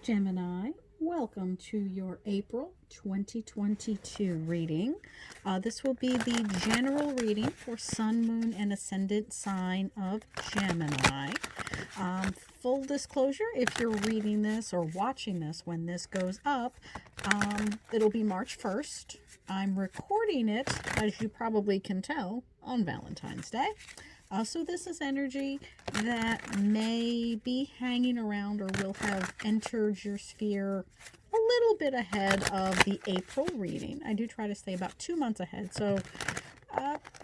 Gemini, welcome to your April 2022 reading. This will be the general reading for Sun, Moon, and Ascendant sign of Gemini. Full disclosure, if you're reading this or watching this when this goes up, it'll be March 1st. I'm recording it, as you probably can tell, on Valentine's Day. So this is energy that may be hanging around or will have entered your sphere a little bit ahead of the April reading. I do try to stay about 2 months ahead. So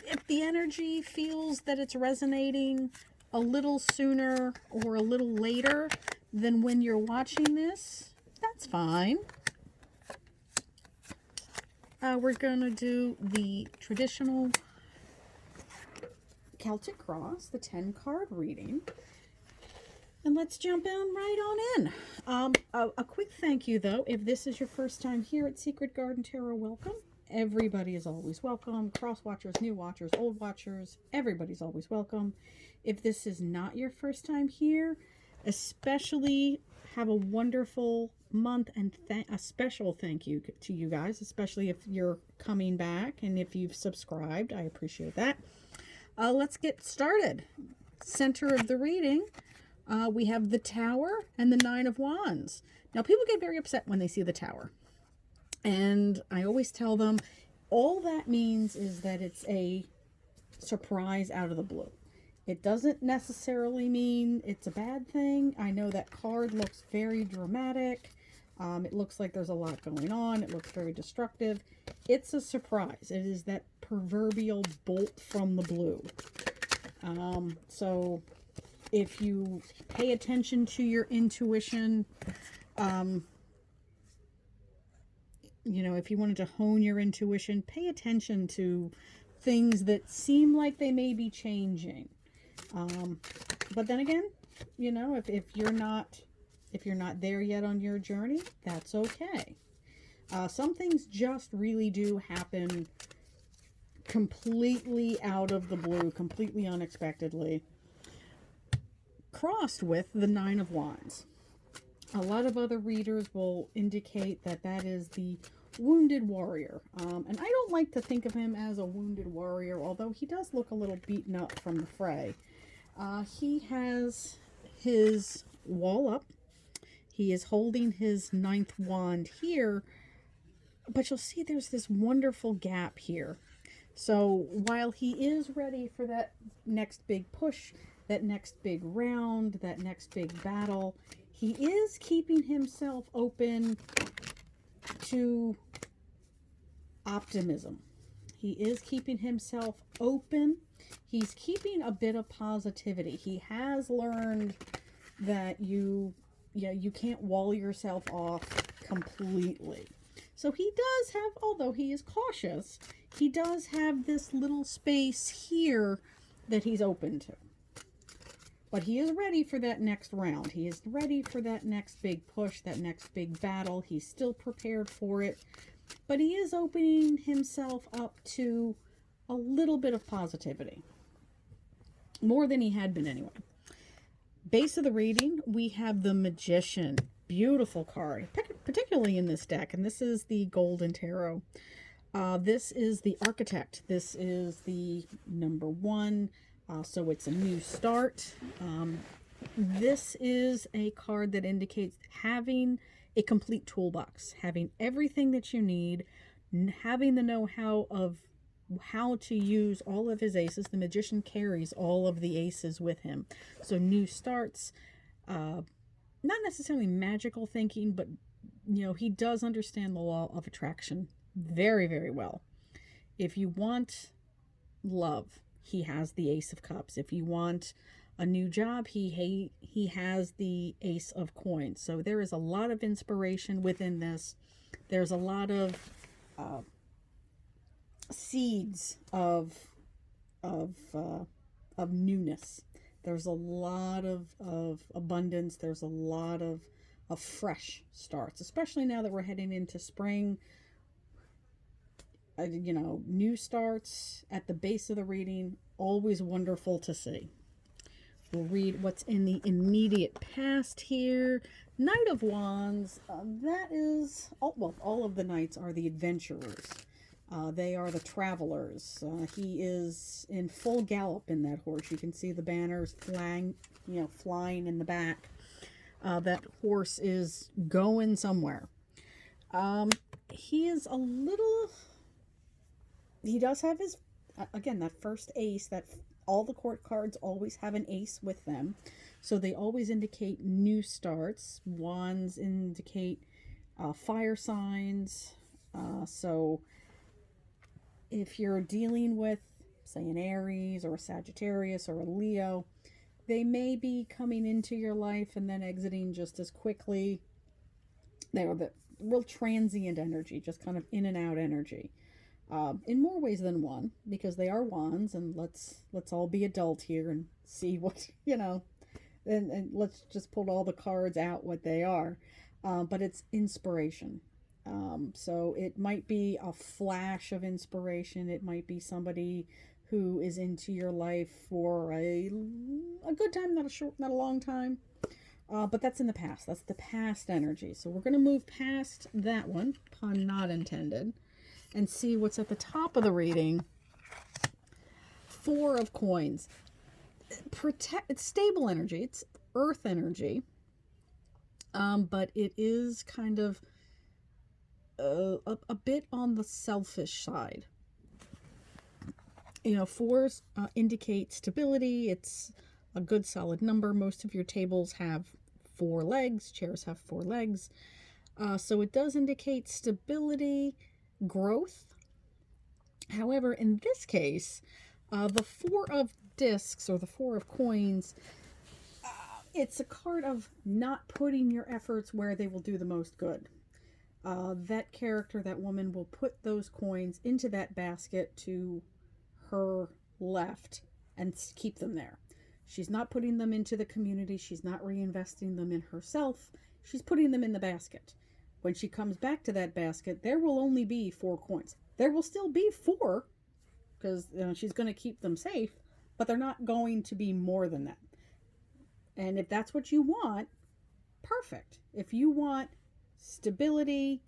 if the energy feels that it's resonating a little sooner or a little later than when you're watching this, that's fine. We're going to do the traditional Celtic Cross, the 10 card reading, and let's jump in right on in. A quick thank you though, if this is your first time here at Secret Garden Tarot, welcome. Everybody is always welcome. Cross watchers, new watchers, old watchers, everybody's always welcome. If this is not your first time here, especially have a wonderful month, and a special thank you to you guys, especially if you're coming back and if you've subscribed. I appreciate that. Let's get started. Center of the reading, we have the Tower and the Nine of Wands. Now, people get very upset when they see the Tower. And I always tell them, all that means is that it's a surprise out of the blue. It doesn't necessarily mean it's a bad thing. I know that card looks very dramatic. It looks like there's a lot going on. It looks very destructive. It's a surprise. It is that proverbial bolt from the blue. So if you pay attention to your intuition, if you wanted to hone your intuition, pay attention to things that seem like they may be changing. But then again, if you're not there yet on your journey, that's okay. Some things just really do happen completely out of the blue, completely unexpectedly, crossed with the Nine of Wands. A lot of other readers will indicate that that is the wounded warrior. And I don't like to think of him as a wounded warrior, although he does look a little beaten up from the fray. He has his wall up. He is holding his ninth wand here, but you'll see there's this wonderful gap here. So while he is ready for that next big push, that next big round, that next big battle, he is keeping himself open to optimism. He is keeping himself open. He's keeping a bit of positivity. He has learned that you can't wall yourself off completely. So he does have, although he is cautious, he does have this little space here that he's open to. But he is ready for that next round. He is ready for that next big push, that next big battle. He's still prepared for it. But he is opening himself up to a little bit of positivity. More than he had been anyway. Base of the reading, we have the Magician. Beautiful card, particularly in this deck. And this is the Golden Tarot. This is the Architect. This is the number one. So it's a new start. This is a card that indicates having a complete toolbox, having everything that you need, having the know-how of how to use all of his aces. The Magician carries all of the aces with him. So new starts, not necessarily magical thinking, but he does understand the law of attraction very, very well. If you want love, he has the Ace of Cups. If you want a new job, he has the Ace of Coins. So there is a lot of inspiration within this. There's a lot of seeds of newness. There's a lot of abundance. There's a lot of fresh starts, especially now that we're heading into spring. New starts at the base of the reading, always wonderful to see. We'll read what's in the immediate past here. Knight of Wands, that is, all of the knights are the adventurers. They are the travelers. He is in full gallop in that horse. You can see the banners flying in the back. That horse is going somewhere. He is a little... He does have his, again, that first ace, that all the court cards always have an ace with them. So they always indicate new starts. Wands indicate fire signs. So if you're dealing with, say, an Aries or a Sagittarius or a Leo, they may be coming into your life and then exiting just as quickly. They're the real transient energy, just kind of in and out energy. In more ways than one, because they are wands, and let's all be adult here and see what, and let's just pull all the cards out what they are. But it's inspiration. So it might be a flash of inspiration. It might be somebody who is into your life for a good time, not a long time. But that's in the past. That's the past energy. So we're going to move past that one, pun not intended, and see what's at the top of the reading. Four of Coins. It's stable energy. It's earth energy. But it is kind of a bit on the selfish side. Fours indicate stability. It's a good solid number. Most of your tables have 4 legs. Chairs have 4 legs. So it does indicate stability, growth. However, in this case, the 4 of discs, or the 4 of coins, it's a card of not putting your efforts where they will do the most good. That character, that woman, will put those coins into that basket to her left and keep them there. She's not putting them into the community. She's not reinvesting them in herself. She's putting them in the basket. When she comes back to that basket, there will only be 4 coins. There will still be 4, because she's going to keep them safe, but they're not going to be more than that. And if that's what you want, perfect. If you want stability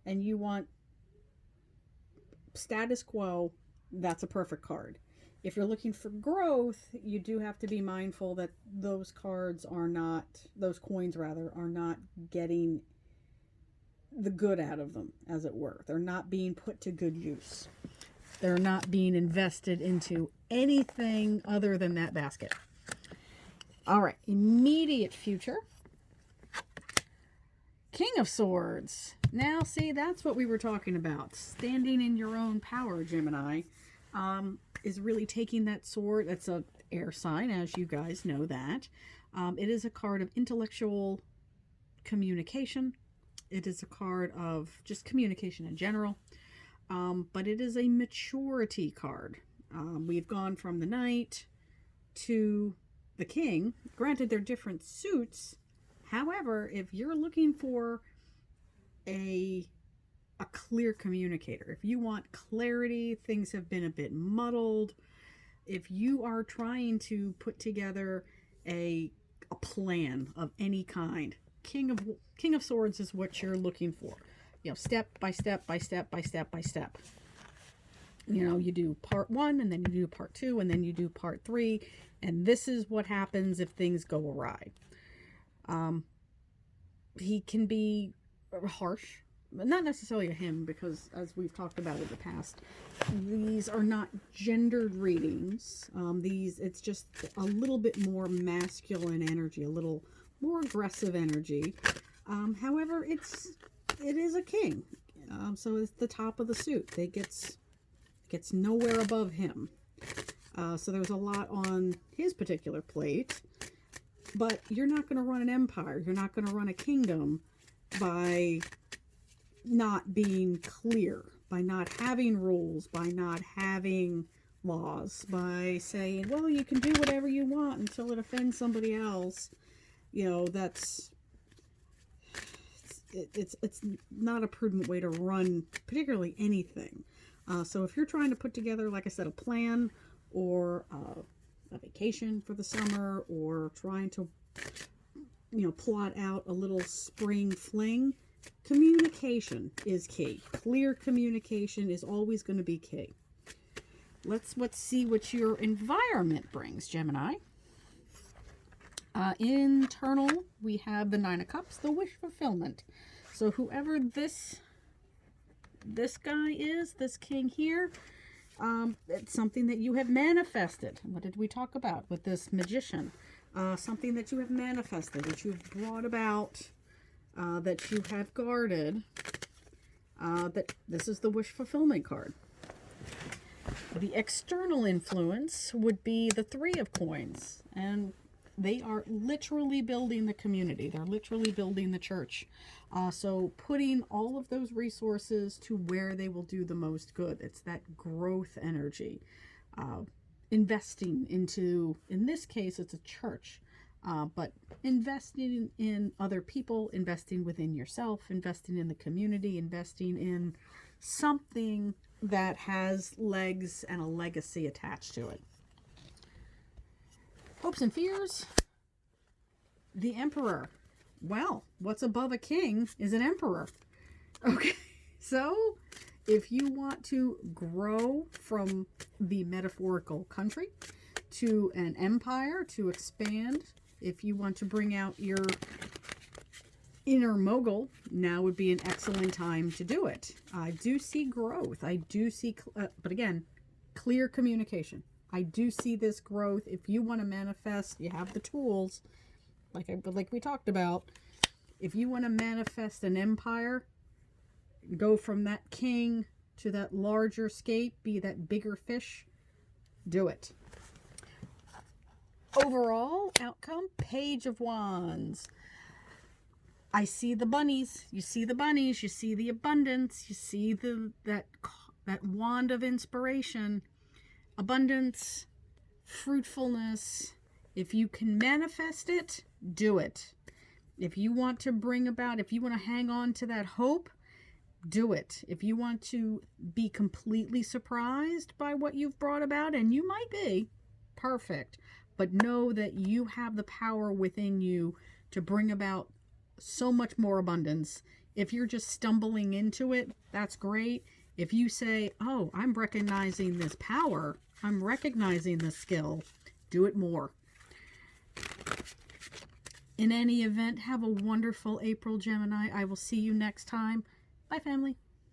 and you want status quo, that's a perfect card. If you're looking for growth, you do have to be mindful that those coins are not getting the good out of them, as it were. They're not being put to good use. They're not being invested into anything other than that basket. All right, immediate future. King of Swords. Now, see, that's what we were talking about. Standing in your own power, Gemini, is really taking that sword. That's an air sign, as you guys know that. It is a card of intellectual communication. It is a card of just communication in general. But it is a maturity card. We've gone from the Knight to the King. Granted, they're different suits. However, if you're looking for a clear communicator, if you want clarity, things have been a bit muddled, if you are trying to put together a plan of any kind, King of Swords is what you're looking for. Step by step by step by step by step. You do part 1, and then you do part 2, and then you do part 3, and this is what happens if things go awry. He can be harsh, but not necessarily a him, because as we've talked about in the past, these are not gendered readings. It's just a little bit more masculine energy, a little more aggressive energy. However, it is a king, so it's the top of the suit. It gets nowhere above him. So there's a lot on his particular plate. But you're not going to run an empire. You're not going to run a kingdom by not being clear, by not having rules, by not having laws, by saying, well, you can do whatever you want until it offends somebody else. That's... It's not a prudent way to run particularly anything. So if you're trying to put together, like I said, a plan or a vacation for the summer, or trying to, plot out a little spring fling, communication is key. Clear communication is always going to be key. Let's see what your environment brings, Gemini. Internal, we have the Nine of Cups, the wish fulfillment. So whoever this guy is, this king here, it's something that you have manifested. What did we talk about with this magician? Something that you have manifested, that you've brought about, that you have guarded. That this is the wish fulfillment card. The external influence would be the Three of Coins, and they are literally building the community. They're literally building the church. So putting all of those resources to where they will do the most good. It's that growth energy. Investing into, in this case, it's a church. But investing in other people, investing within yourself, investing in the community, investing in something that has legs and a legacy attached to it. Hopes and fears. The Emperor. Well, what's above a king is an emperor. Okay, so if you want to grow from the metaphorical country to an empire, to expand, if you want to bring out your inner mogul, now would be an excellent time to do it. I do see growth. I do see, but again, clear communication. I do see this growth. If you want to manifest, you have the tools, like we talked about. If you want to manifest an empire, go from that king to that larger scape, be that bigger fish, do it. Overall outcome, Page of Wands. I see the bunnies. You see the bunnies. You see the abundance. You see that wand of inspiration. Abundance, fruitfulness. If you can manifest it, do it. If you want to bring about, if you want to hang on to that hope, do it. If you want to be completely surprised by what you've brought about, and you might be, perfect. But know that you have the power within you to bring about so much more abundance. If you're just stumbling into it, that's great. If you say, oh, I'm recognizing this power, I'm recognizing this skill, do it more. In any event, have a wonderful April, Gemini. I will see you next time. Bye, family.